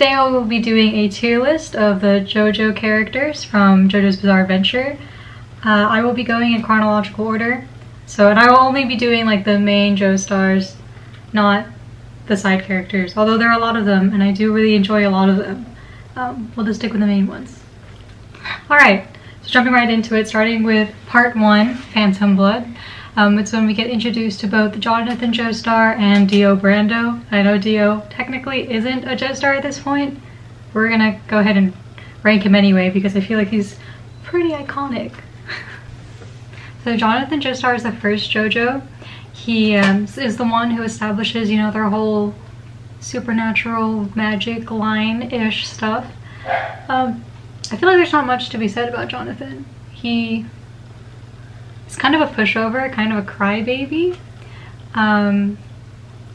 Today I will be doing a tier list of the Jojo characters from JoJo's Bizarre Adventure. I will be going in chronological order, and I will only be doing like the main Joestars, not the side characters, although there are a lot of them and I do really enjoy a lot of them. We'll just stick with the main ones. Alright, so jumping right into it, starting with part 1, Phantom Blood. It's when we get introduced to both Jonathan Joestar and Dio Brando. I know Dio technically isn't a Joestar at this point. We're gonna go ahead and rank him anyway because I feel like he's pretty iconic. So Jonathan Joestar is the first Jojo. He is the one who establishes, you know, their whole supernatural magic line-ish stuff. I feel like there's not much to be said about Jonathan. He's kind of a pushover, kind of a crybaby.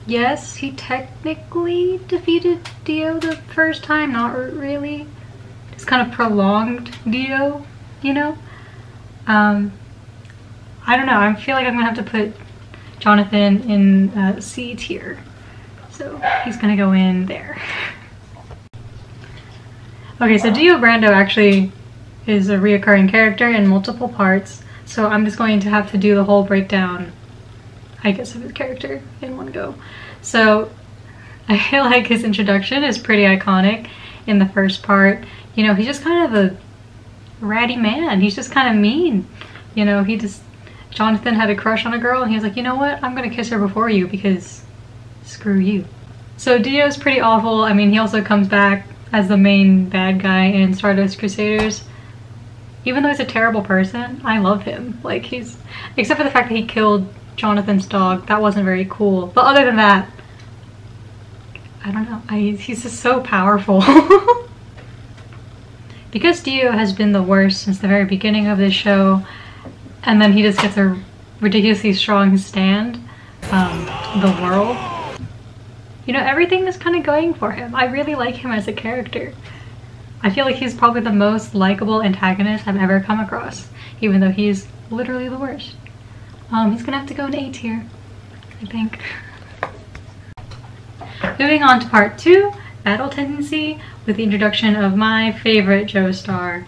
Yes, he technically defeated Dio the first time, not really. Just kind of prolonged Dio, you know? I don't know, I feel like I'm gonna have to put Jonathan in C tier. So he's gonna go in there. Okay, so Dio Brando actually is a reoccurring character in multiple parts. So I'm just going to have to do the whole breakdown, I guess, of his character in one go. So I feel like his introduction is pretty iconic in the first part. You know, he's just kind of a ratty man. He's just kind of mean. You know, Jonathan had a crush on a girl and he was like, you know what? I'm gonna kiss her before you because screw you. So Dio's pretty awful. I mean, he also comes back as the main bad guy in Stardust Crusaders. Even though he's a terrible person, I love him. Like, except for the fact that he killed Jonathan's dog. That wasn't very cool. But other than that, I don't know. He's just so powerful. Because Dio has been the worst since the very beginning of this show, and then he just gets a ridiculously strong stand, the world. You know, everything is kind of going for him. I really like him as a character. I feel like he's probably the most likable antagonist I've ever come across, even though he's literally the worst. He's gonna have to go in A tier, I think. Moving on to part 2, Battle Tendency, with the introduction of my favorite Joestar,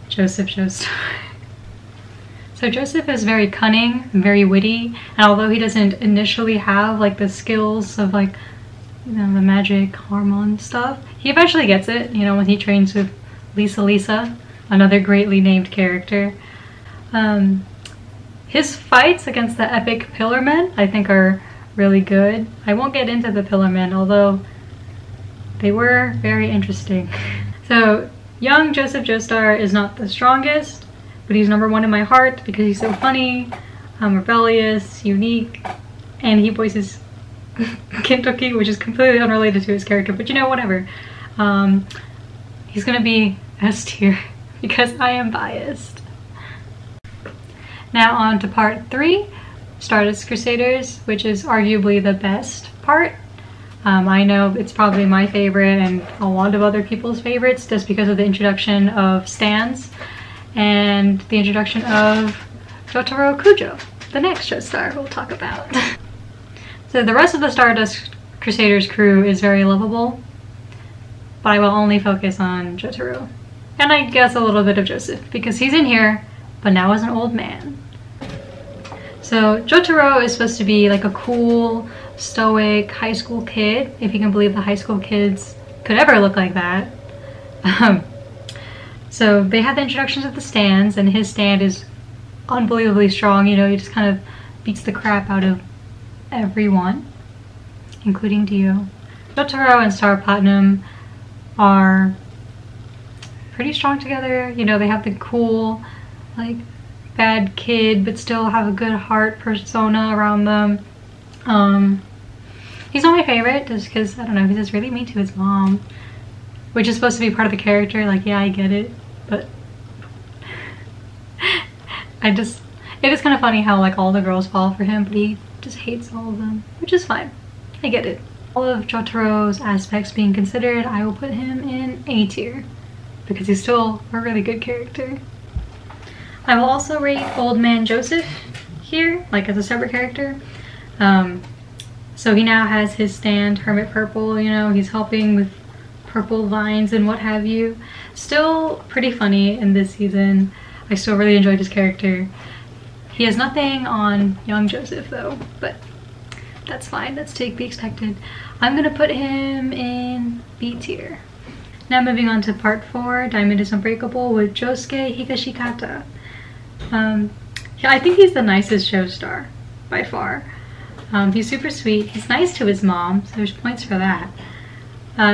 Joseph Joestar. So Joseph is very cunning, very witty, and although he doesn't initially have like the skills of like, you know, the magic hormone stuff, he eventually gets it, you know, when he trains with Lisa, another greatly named character. His fights against the epic Pillar Men, I think, are really good. I won't get into the Pillar Men, although they were very interesting. So young Joseph Joestar is not the strongest, but he's #1 in my heart because he's so funny, rebellious, unique, and he voices Kentucky, which is completely unrelated to his character, but you know, whatever. He's gonna be S tier because I am biased. Now on to part 3, Stardust Crusaders, which is arguably the best part. I know it's probably my favorite and a lot of other people's favorites just because of the introduction of stands and the introduction of Jotaro Kujo, the next Joestar we'll talk about. So the rest of the Stardust Crusaders crew is very lovable, but I will only focus on Jotaro. And I guess a little bit of Joseph, because he's in here, but now as an old man. So Jotaro is supposed to be like a cool, stoic high school kid, if you can believe the high school kids could ever look like that. So they have the introductions of the stands, and his stand is unbelievably strong. You know, he just kind of beats the crap out of everyone, including Dio. Jotaro and Star Platinum are pretty strong together. You know, they have the cool, like, bad kid, but still have a good heart persona around them. He's not my favorite, just because, I don't know, he's just really mean to his mom, which is supposed to be part of the character. Like, yeah, I get it, but it is kind of funny how, like, all the girls fall for him, but he just hates all of them, which is fine. I get it. All of Jotaro's aspects being considered, I will put him in A tier because he's still a really good character. I will also rate Old Man Joseph here, like as a separate character. So he now has his stand, Hermit Purple, you know, he's helping with purple vines and what have you. Still pretty funny in this season. I still really enjoyed his character. He has nothing on young Joseph though, but that's fine, that's to be expected. I'm gonna put him in B tier. Now moving on to part 4, Diamond is Unbreakable with Josuke Higashikata. Yeah, I think he's the nicest Joestar by far. He's super sweet. He's nice to his mom, so there's points for that.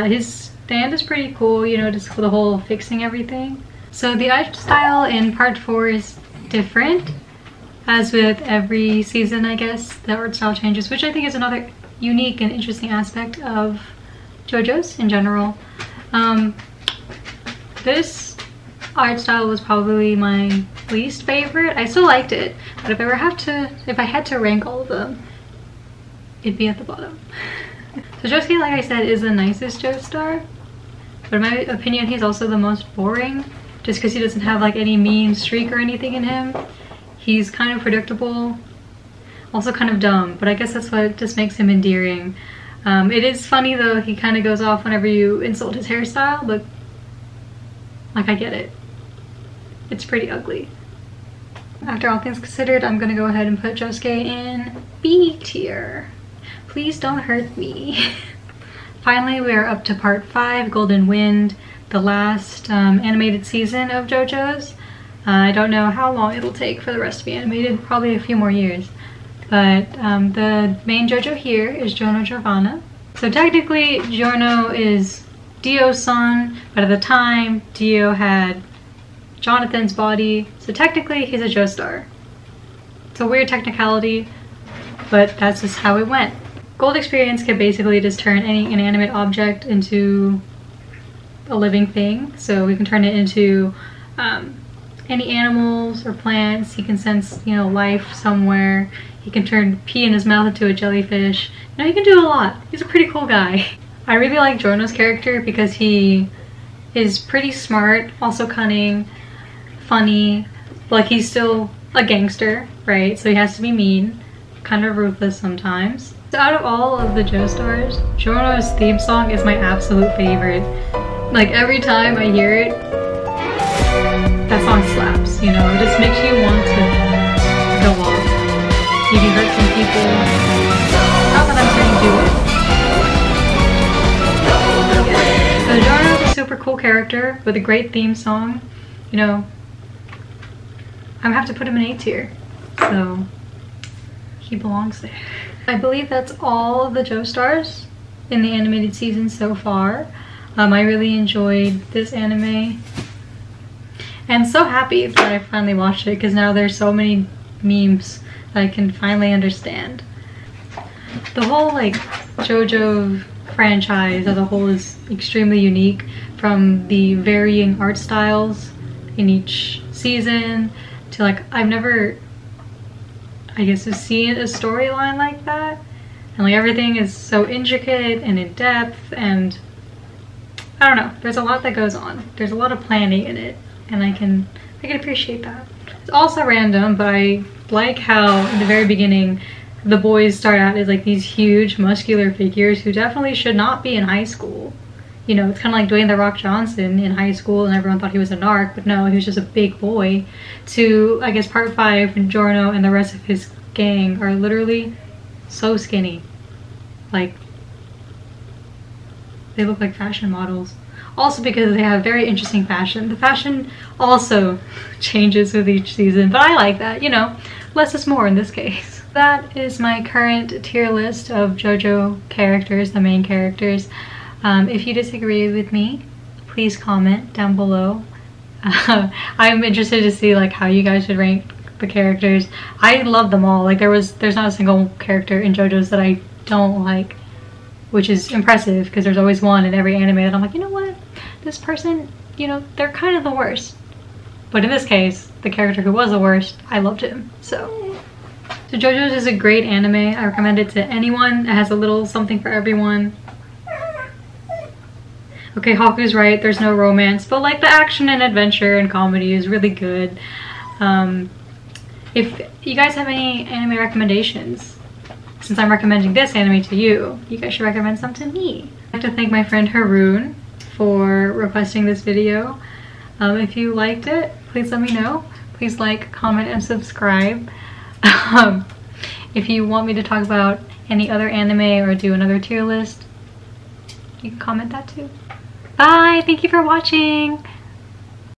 His stand is pretty cool, you know, just for the whole fixing everything. So the art style in part 4 is different, as with every season, I guess. The art style changes, which I think is another unique and interesting aspect of JoJo's in general. This art style was probably my least favorite. I still liked it, but if I had to rank all of them, it'd be at the bottom. So Josuke, like I said, is the nicest Joestar, but in my opinion, he's also the most boring, just because he doesn't have like any mean streak or anything in him. He's kind of predictable, also kind of dumb, but I guess that's what just makes him endearing. It is funny though, he kind of goes off whenever you insult his hairstyle, but like, I get it. It's pretty ugly. After all things considered, I'm gonna go ahead and put Josuke in B tier. Please don't hurt me. Finally, we are up to part 5, Golden Wind, the last animated season of JoJo's. I don't know how long it'll take for the rest to be animated, probably a few more years. But the main JoJo here is Jono Giovanna. So technically, Jono is Dio's son, but at the time, Dio had Jonathan's body, so technically he's a Joestar. It's a weird technicality, but that's just how it went. Gold Experience can basically just turn any inanimate object into a living thing, so we can turn it into any animals or plants. He can sense, you know, life somewhere. He can turn pee in his mouth into a jellyfish. You know, he can do a lot. He's a pretty cool guy. I really like Jono's character because he is pretty smart, also cunning, funny, like he's still a gangster, right? So he has to be mean, kind of ruthless sometimes. So out of all of the Joestars, Jono's theme song is my absolute favorite. Like every time I hear it, that song slaps, you know? It just makes you want to go off. You can hurt some people. Not that I'm saying do it. So Jono is a super cool character with a great theme song. You know, I'm gonna have to put him in A tier, so he belongs there. I believe that's all of the Joestars in the animated season so far. I really enjoyed this anime, and so happy that I finally watched it because now there's so many memes that I can finally understand. The whole like JoJo franchise as a whole is extremely unique, from the varying art styles in each season to like, I've never, I guess, have seen a storyline like that, and like everything is so intricate and in depth, and I don't know, there's a lot that goes on. There's a lot of planning in it, and I can appreciate that. It's also random, but I like how in the very beginning the boys start out as like these huge muscular figures who definitely should not be in high school. You know, it's kind of like Dwayne "The Rock" Johnson in high school and everyone thought he was a narc, but no, he was just a big boy. To, I guess, part 5 when Giorno and the rest of his gang are literally so skinny. Like, they look like fashion models. Also because they have very interesting fashion. The fashion also changes with each season, but I like that, you know, less is more in this case. That is my current tier list of JoJo characters, the main characters. If you disagree with me, please comment down below. I'm interested to see like how you guys should rank the characters. I love them all. Like there's not a single character in JoJo's that I don't like, which is impressive because there's always one in every anime that I'm like, you know what, this person, you know, they're kind of the worst. But in this case, the character who was the worst, I loved him. So JoJo's is a great anime. I recommend it to anyone. It has a little something for everyone. Okay, Haku's right, there's no romance, but like the action and adventure and comedy is really good. If you guys have any anime recommendations, since I'm recommending this anime to you, you guys should recommend some to me. I'd like to thank my friend Haroon for requesting this video. If you liked it, please let me know. Please like, comment, and subscribe. If you want me to talk about any other anime or do another tier list, you can comment that too. Bye! Thank you for watching!